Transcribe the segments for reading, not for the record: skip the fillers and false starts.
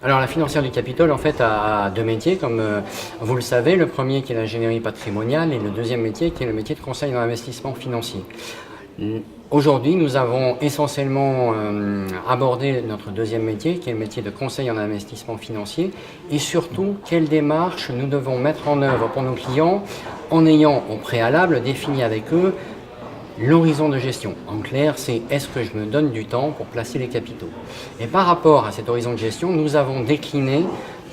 Alors la financière du Capitole en fait a deux métiers comme vous le savez, le premier qui est l'ingénierie patrimoniale et le deuxième métier qui est le métier de conseil en investissement financier. Aujourd'hui nous avons essentiellement abordé notre deuxième métier qui est le métier de conseil en investissement financier et surtout quelles démarches nous devons mettre en œuvre pour nos clients en ayant au préalable défini avec eux l'horizon de gestion. En clair, c'est est-ce que je me donne du temps pour placer les capitaux. Et par rapport à cet horizon de gestion, nous avons décliné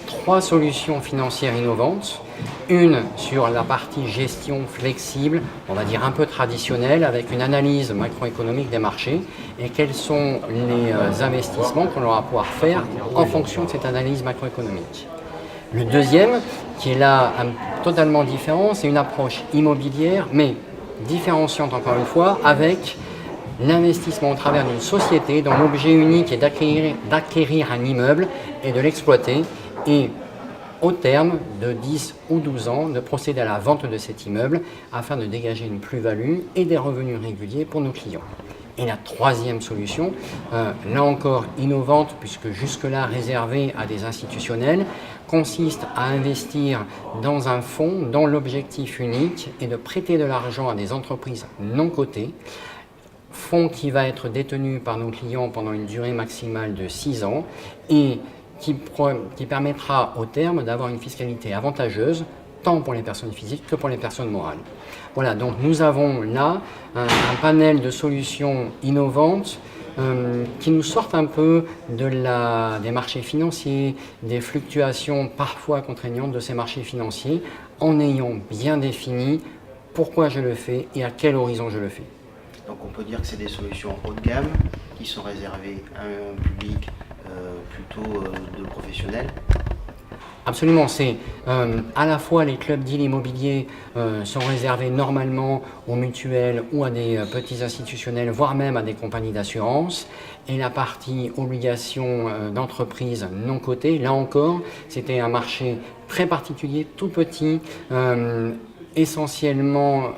trois solutions financières innovantes. Une sur la partie gestion flexible, on va dire un peu traditionnelle, avec une analyse macroéconomique des marchés et quels sont les investissements qu'on aura pouvoir faire en fonction de cette analyse macroéconomique. Le deuxième, qui est là totalement différent, c'est une approche immobilière, mais différenciante encore une fois, avec l'investissement au travers d'une société dont l'objet unique est d'acquérir un immeuble et de l'exploiter et au terme de 10 ou 12 ans de procéder à la vente de cet immeuble afin de dégager une plus-value et des revenus réguliers pour nos clients. Et la troisième solution, là encore innovante puisque jusque-là réservée à des institutionnels, consiste à investir dans un fonds dont l'objectif unique est de prêter de l'argent à des entreprises non cotées, fonds qui va être détenu par nos clients pendant une durée maximale de 6 ans et qui permettra au terme d'avoir une fiscalité avantageuse tant pour les personnes physiques que pour les personnes morales. Voilà, donc nous avons là un panel de solutions innovantes qui nous sortent un peu des marchés financiers, des fluctuations parfois contraignantes de ces marchés financiers, en ayant bien défini pourquoi je le fais et à quel horizon je le fais. Donc on peut dire que c'est des solutions haut de gamme qui sont réservées à un public plutôt de professionnels. Absolument, c'est à la fois les clubs deals immobiliers sont réservés normalement aux mutuelles ou à des petits institutionnels, voire même à des compagnies d'assurance. Et la partie obligations d'entreprise non cotées, là encore, c'était un marché très particulier, tout petit, essentiellement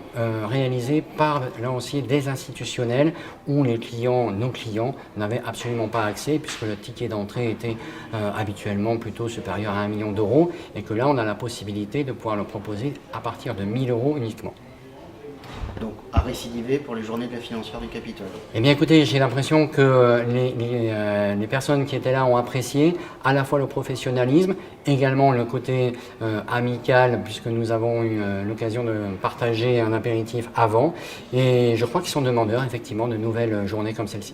réalisé par là aussi des institutionnels où les clients, nos clients, n'avaient absolument pas accès puisque le ticket d'entrée était habituellement plutôt supérieur à 1 million d'euros et que là on a la possibilité de pouvoir le proposer à partir de 1 000 € uniquement. Donc à récidiver pour les journées de la financière du Capitole. Eh bien écoutez, j'ai l'impression que les personnes qui étaient là ont apprécié à la fois le professionnalisme, également le côté amical, puisque nous avons eu l'occasion de partager un apéritif avant. Et je crois qu'ils sont demandeurs effectivement de nouvelles journées comme celle-ci.